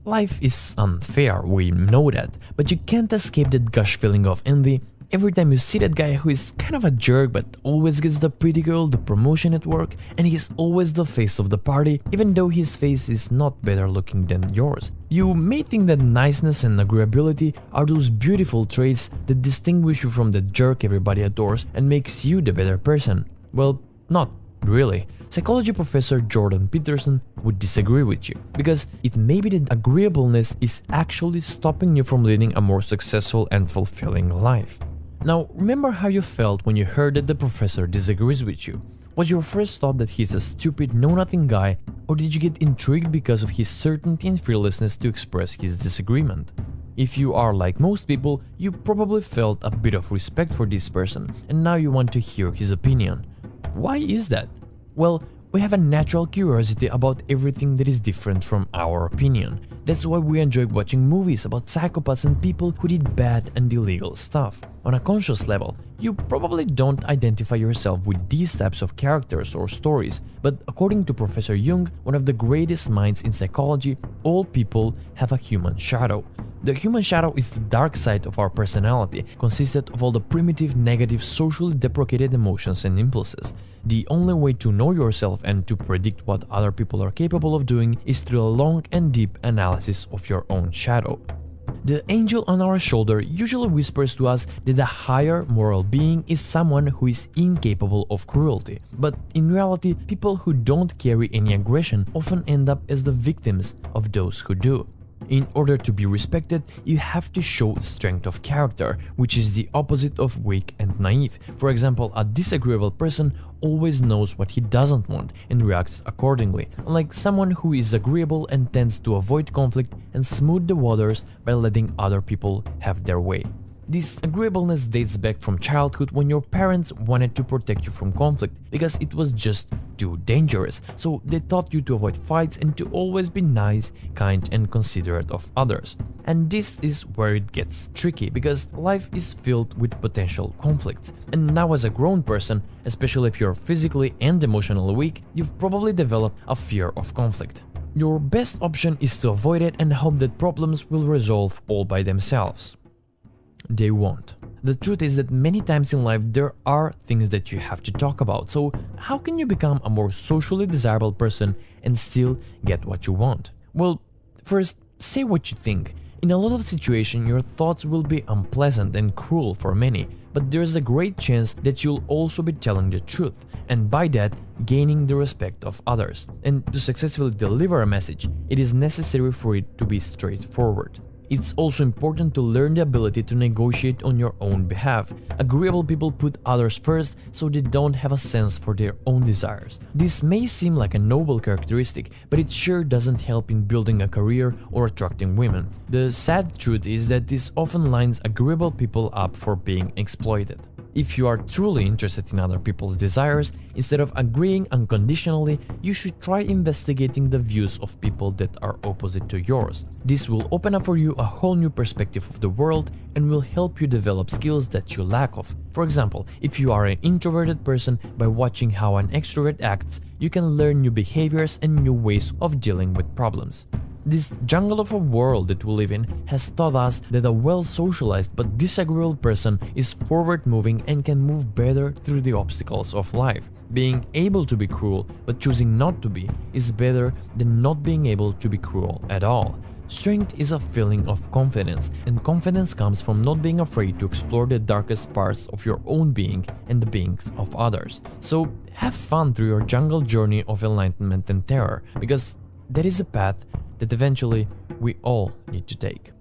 Life is unfair, we know that, but you can't escape that gush feeling of envy every time you see that guy who is kind of a jerk but always gets the pretty girl, the promotion at work, and he's always the face of the party, even though his face is not better looking than yours. You may think that niceness and agreeability are those beautiful traits that distinguish you from the jerk everybody adores and makes you the better person. Well, not really. Psychology professor Jordan Peterson would disagree with you, because it may be that agreeableness is actually stopping you from leading a more successful and fulfilling life. Now, remember how you felt when you heard that the professor disagrees with you? Was your first thought that he's a stupid, know-nothing guy, or did you get intrigued because of his certainty and fearlessness to express his disagreement? If you are like most people, you probably felt a bit of respect for this person, and now you want to hear his opinion. Why is that? Well, we have a natural curiosity about everything that is different from our opinion. That's why we enjoy watching movies about psychopaths and people who did bad and illegal stuff. On a conscious level, you probably don't identify yourself with these types of characters or stories, but according to Professor Jung, one of the greatest minds in psychology, all people have a human shadow. The human shadow is the dark side of our personality, consisted of all the primitive, negative, socially deprecated emotions and impulses. The only way to know yourself and to predict what other people are capable of doing is through a long and deep analysis of your own shadow. The angel on our shoulder usually whispers to us that a higher moral being is someone who is incapable of cruelty. But in reality, people who don't carry any aggression often end up as the victims of those who do. In order to be respected, you have to show strength of character, which is the opposite of weak and naive. For example, a disagreeable person always knows what he doesn't want and reacts accordingly, unlike someone who is agreeable and tends to avoid conflict and smooth the waters by letting other people have their way. This agreeableness dates back from childhood, when your parents wanted to protect you from conflict because it was just too dangerous, so they taught you to avoid fights and to always be nice, kind and considerate of others. And this is where it gets tricky, because life is filled with potential conflicts. And now as a grown person, especially if you're physically and emotionally weak, you've probably developed a fear of conflict. Your best option is to avoid it and hope that problems will resolve all by themselves. They won't. The truth is that many times in life there are things that you have to talk about, so how can you become a more socially desirable person and still get what you want? Well, first, say what you think. In a lot of situations, your thoughts will be unpleasant and cruel for many, but there's a great chance that you'll also be telling the truth, and by that, gaining the respect of others. And to successfully deliver a message, it is necessary for it to be straightforward. It's also important to learn the ability to negotiate on your own behalf. Agreeable people put others first, so they don't have a sense for their own desires. This may seem like a noble characteristic, but it sure doesn't help in building a career or attracting women. The sad truth is that this often lines agreeable people up for being exploited. If you are truly interested in other people's desires, instead of agreeing unconditionally, you should try investigating the views of people that are opposite to yours. This will open up for you a whole new perspective of the world and will help you develop skills that you lack of. For example, if you are an introverted person, by watching how an extrovert acts, you can learn new behaviors and new ways of dealing with problems. This jungle of a world that we live in has taught us that a well-socialized but disagreeable person is forward-moving and can move better through the obstacles of life. Being able to be cruel but choosing not to be is better than not being able to be cruel at all. Strength is a feeling of confidence, and confidence comes from not being afraid to explore the darkest parts of your own being and the beings of others. So have fun through your jungle journey of enlightenment and terror, because that is a path that eventually we all need to take.